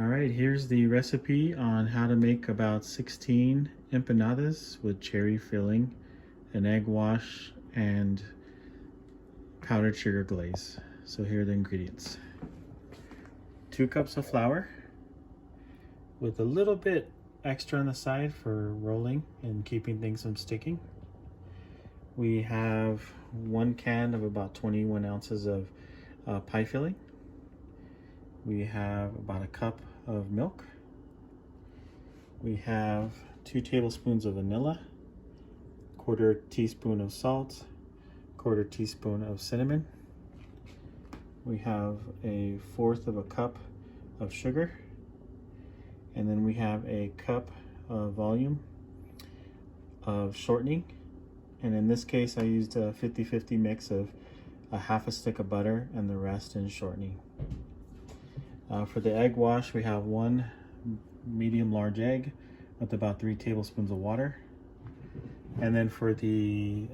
All right, here's the recipe on how to make about 16 empanadas with cherry filling, an egg wash, and powdered sugar glaze. So here are the ingredients. 2 cups of flour with a little bit extra on the side for rolling and keeping things from sticking. We have 1 can of about 21 ounces of pie filling. We have about a cup of milk. We have 2 tablespoons of vanilla, 1/4 teaspoon of salt, 1/4 teaspoon of cinnamon. We have 1/4 of a cup of sugar, and then we have a cup of volume of shortening. And in this case, I used a 50-50 mix of a 1/2 stick of butter and the rest in shortening. For the egg wash, we have 1 medium large egg with about 3 tablespoons of water. And then for the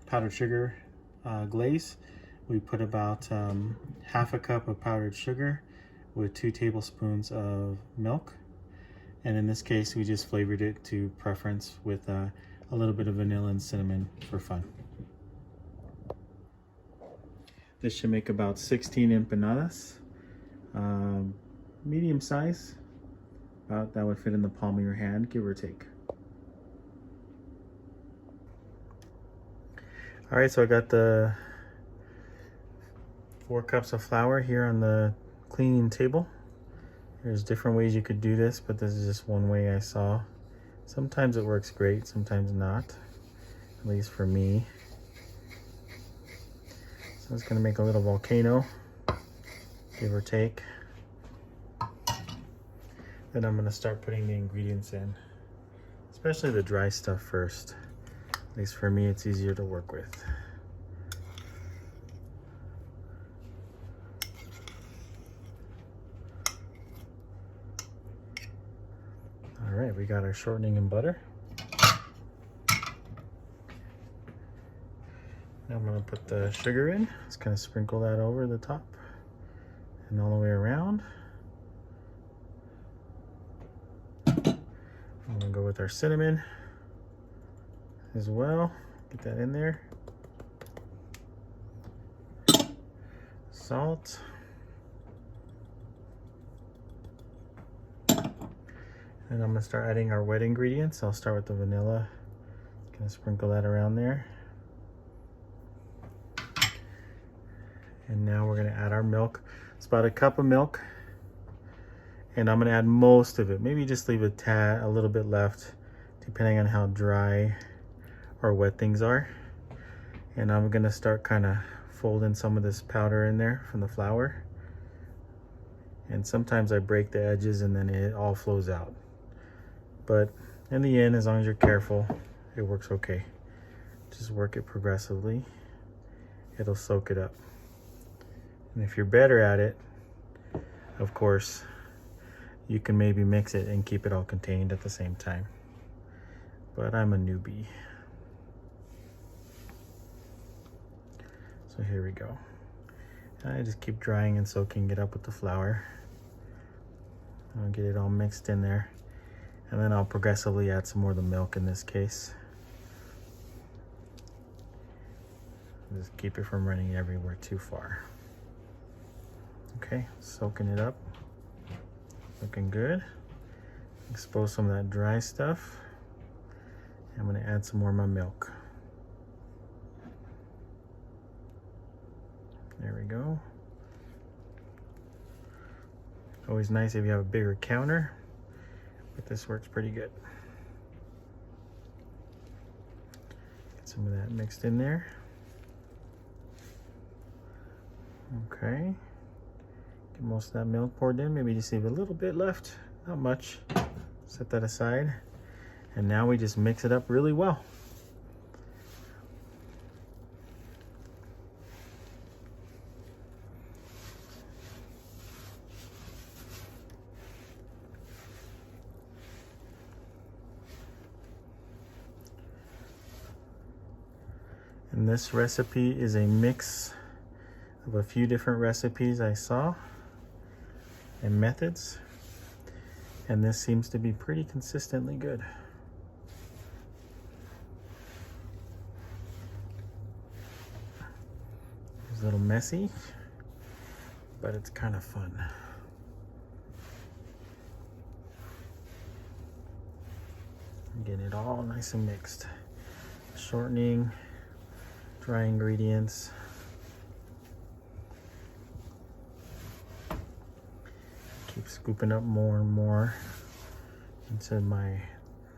powdered sugar glaze, we put about 1/2 cup of powdered sugar with 2 tablespoons of milk. And in this case, we just flavored it to preference with a little bit of vanilla and cinnamon for fun. This should make about 16 empanadas. Medium size, about that would fit in the palm of your hand, give or take. All right, so I got the 4 cups of flour here on the cleaning table. There's different ways you could do this, but this is just one way I saw. Sometimes it works great, sometimes not, at least for me. So it's gonna make a little volcano, give or take. Then I'm gonna start putting the ingredients in, especially the dry stuff first. At least for me, it's easier to work with. All right, we got our shortening and butter. Now I'm gonna put the sugar in. Just kind of sprinkle that over the top and all the way around. I'm gonna go with our cinnamon as well. Get that in there. Salt. And I'm gonna start adding our wet ingredients. I'll start with the vanilla. Gonna sprinkle that around there. And now we're gonna add our milk. It's about a cup of milk. And I'm gonna add most of it. Maybe just leave a little bit left, depending on how dry or wet things are. And I'm gonna start kind of folding some of this powder in there from the flour. And sometimes I break the edges and then it all flows out. But in the end, as long as you're careful, it works okay. Just work it progressively. It'll soak it up. And if you're better at it, of course, you can maybe mix it and keep it all contained at the same time. But I'm a newbie. So here we go. I just keep drying and soaking it up with the flour. I'll get it all mixed in there. And then I'll progressively add some more of the milk in this case. Just keep it from running everywhere too far. Okay, soaking it up. Looking good. Expose some of that dry stuff. I'm gonna add some more of my milk. There we go. Always nice if you have a bigger counter, but this works pretty good. Get some of that mixed in there. Okay. Get most of that milk poured in. Maybe just leave a little bit left, not much. Set that aside. And now we just mix it up really well. And this recipe is a mix of a few different recipes I saw and methods. And this seems to be pretty consistently good. It's a little messy, but it's kind of fun. Get it all nice and mixed. Shortening, dry ingredients. Keep scooping up more and more into my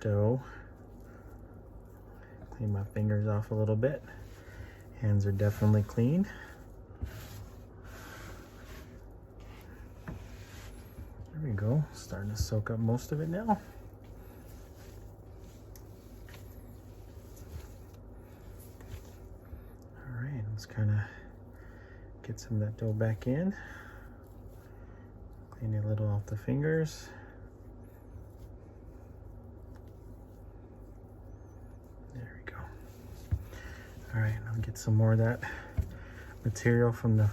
dough. Clean my fingers off a little bit. Hands are definitely clean. There we go. Starting to soak up most of it now. All right, let's kind of get some of that dough back in. Clean it a little off the fingers. There we go. All right, I'll get some more of that material from the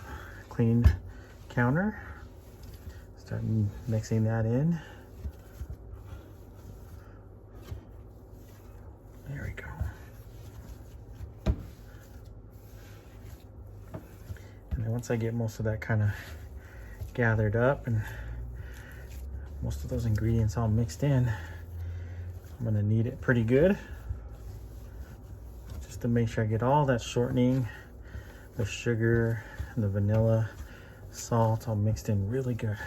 clean counter. Start mixing that in. There we go. And then once I get most of that kind of gathered up and most of those ingredients all mixed in, I'm gonna knead it pretty good just to make sure I get all that shortening, the sugar, and the vanilla, salt all mixed in really good.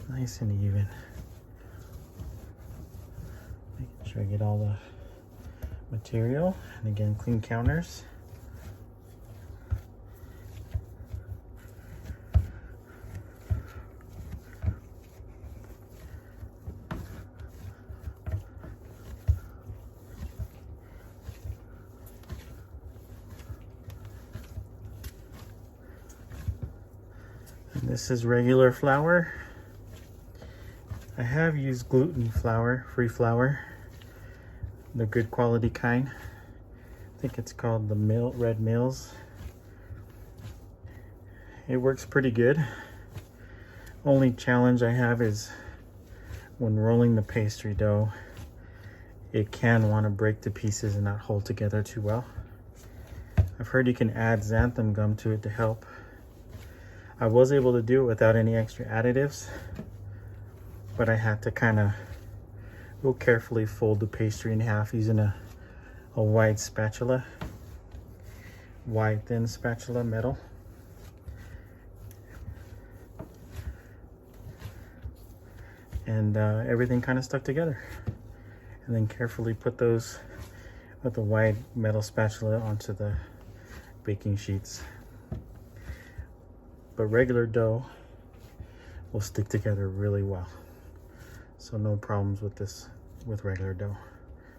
Nice and even. Making sure I get all the material, and again, clean counters. And this is regular flour. I have used gluten flour, free flour, the good quality kind. I think it's called the Red Mills. It works pretty good. Only challenge I have is when rolling the pastry dough, it can want to break to pieces and not hold together too well. I've heard you can add xanthan gum to it to help. I was able to do it without any extra additives, but I had to kind of real carefully fold the pastry in half using a wide spatula, wide thin spatula, metal. And everything kind of stuck together. And then carefully put those with the wide metal spatula onto the baking sheets. But regular dough will stick together really well. So no problems with this, with regular dough.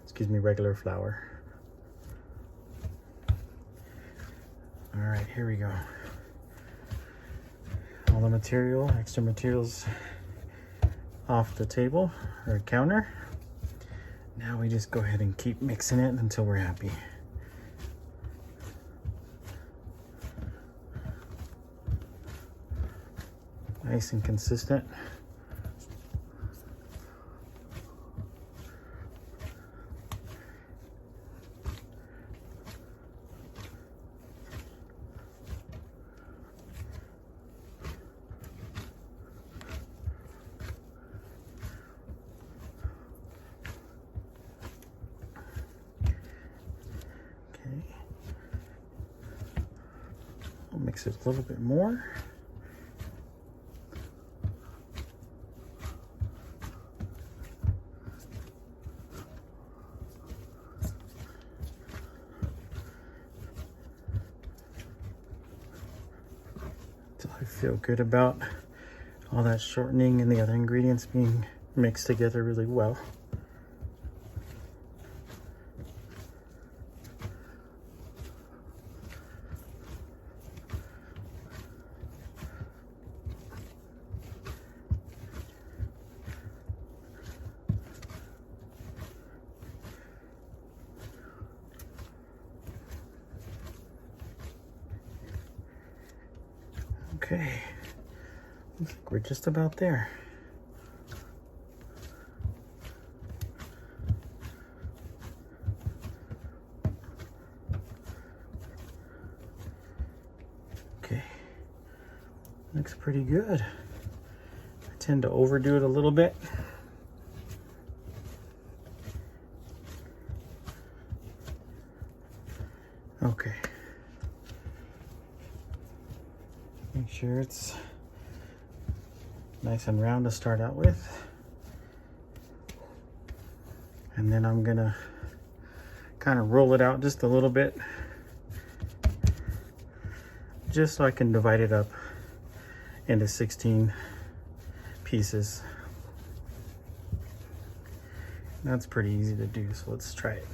Excuse me, regular flour. All right, here we go. All the material, extra materials off the table or counter. Now we just go ahead and keep mixing it until we're happy. Nice and consistent. Okay. I'll mix it a little bit more. I feel good about all that shortening and the other ingredients being mixed together really well. Okay, looks like we're just about there. Okay, looks pretty good. I tend to overdo it a little bit. Okay. Make sure it's nice and round to start out with. And then I'm gonna kind of roll it out just a little bit, just so I can divide it up into 16 pieces. That's pretty easy to do, so let's try it.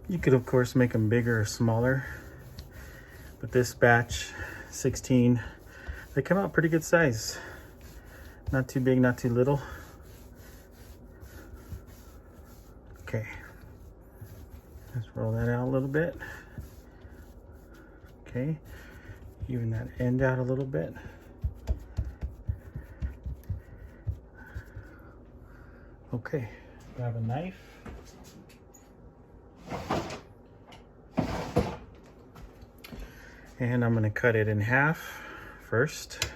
You could of course make them bigger or smaller, but this batch, 16, they come out pretty good size. Not too big, not too little. Okay, let's roll that out a little bit. Okay, even that end out a little bit. Okay, grab a knife. And I'm gonna cut it in half first.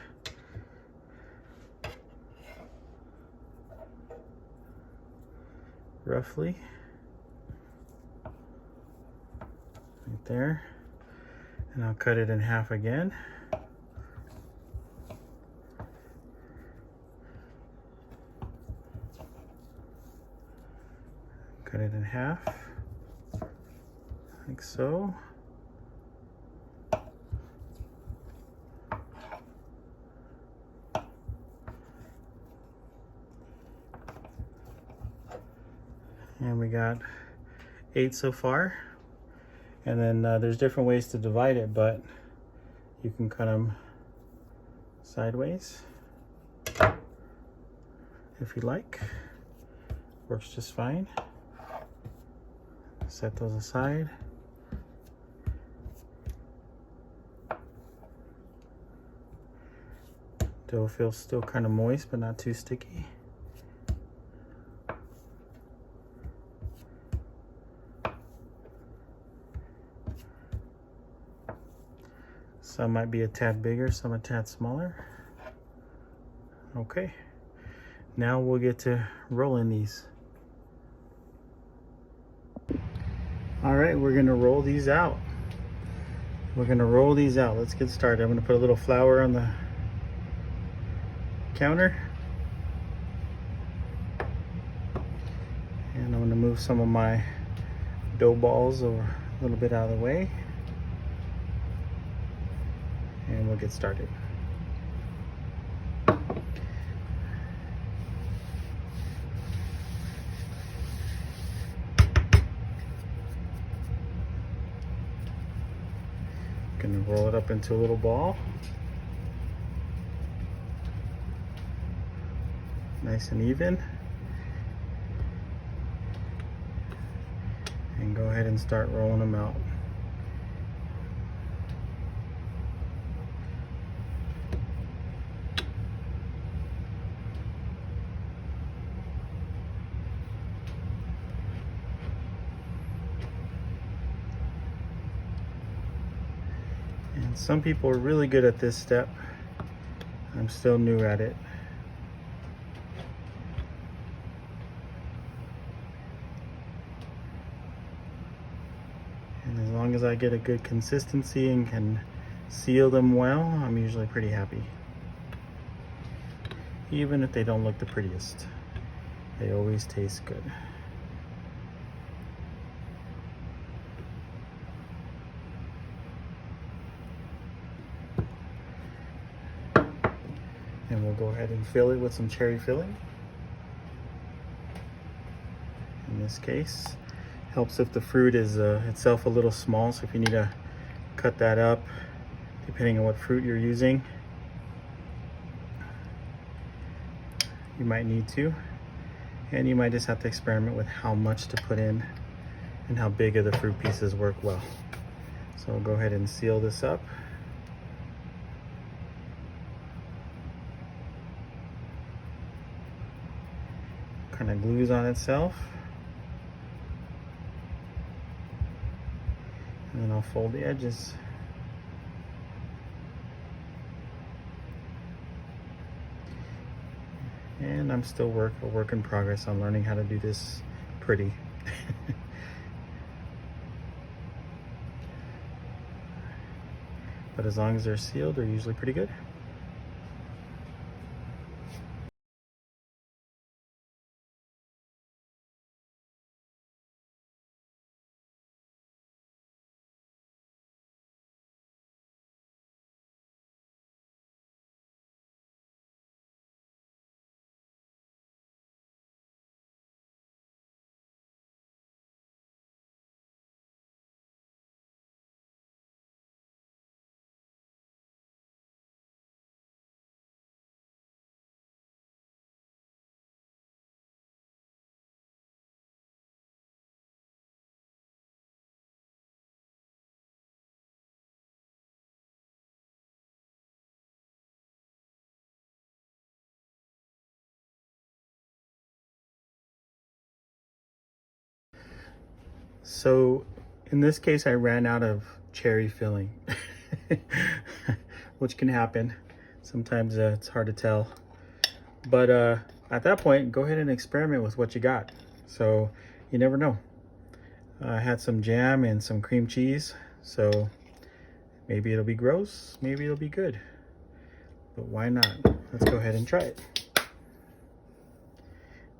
Roughly. Right there. And I'll cut it in half again. Cut it in half, like so. And we got 8 so far. And then there's different ways to divide it, but you can cut them sideways if you like. Works just fine. Set those aside. Dough feels still kind of moist, but not too sticky. Some might be a tad bigger, some a tad smaller. Okay, now we'll get to rolling these. All right, we're gonna roll these out. Let's get started. I'm gonna put a little flour on the counter. And I'm gonna move some of my dough balls over a little bit out of the way. And we'll get started. Gonna roll it up into a little ball. Nice and even. And go ahead and start rolling them out. And some people are really good at this step. I'm still new at it. And as long as I get a good consistency and can seal them well, I'm usually pretty happy. Even if they don't look the prettiest, they always taste good. And we'll go ahead and fill it with some cherry filling. In this case, helps if the fruit is itself a little small, so if you need to cut that up, depending on what fruit you're using, you might need to. And you might just have to experiment with how much to put in and how big of the fruit pieces work well. So we'll go ahead and seal this up. Kind of glues on itself. And then I'll fold the edges. And I'm still a work in progress on learning how to do this pretty. But as long as they're sealed, they're usually pretty good. So in this case, I ran out of cherry filling, which can happen. Sometimes it's hard to tell. But at that point, go ahead and experiment with what you got. So you never know. I had some jam and some cream cheese, so maybe it'll be gross, maybe it'll be good. But why not? Let's go ahead and try it.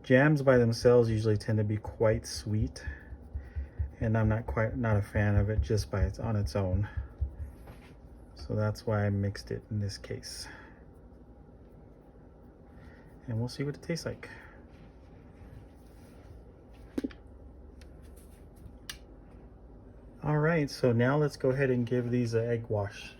Jams by themselves usually tend to be quite sweet, and I'm not a fan of it just on its own. So that's why I mixed it in this case. And we'll see what it tastes like. All right, so now let's go ahead and give these an egg wash.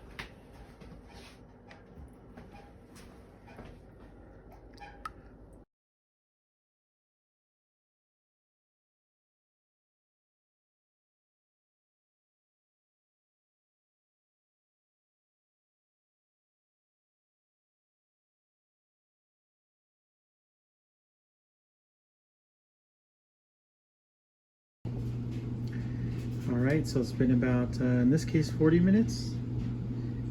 All right, so it's been about, in this case, 40 minutes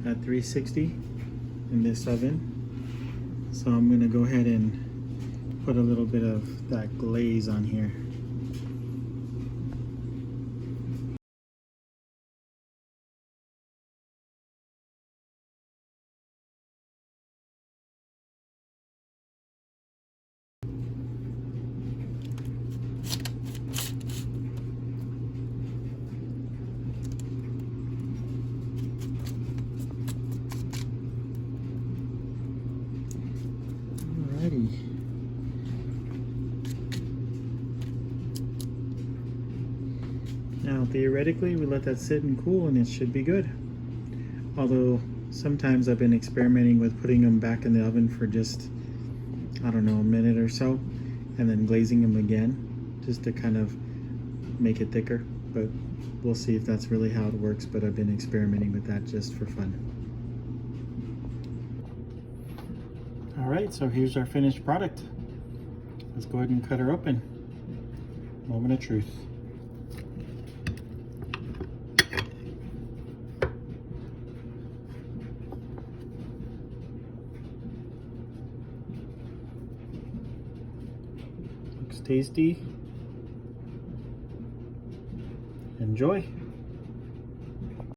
at 360 in this oven. So I'm gonna go ahead and put a little bit of that glaze on here. Alrighty. Now theoretically we let that sit and cool and it should be good. Although sometimes I've been experimenting with putting them back in the oven for just, I don't know, a minute or so, and then glazing them again just to kind of make it thicker. But we'll see if that's really how it works, but I've been experimenting with that just for fun. All right, so here's our finished product. Let's go ahead and cut her open. Moment of truth. Looks tasty. Enjoy.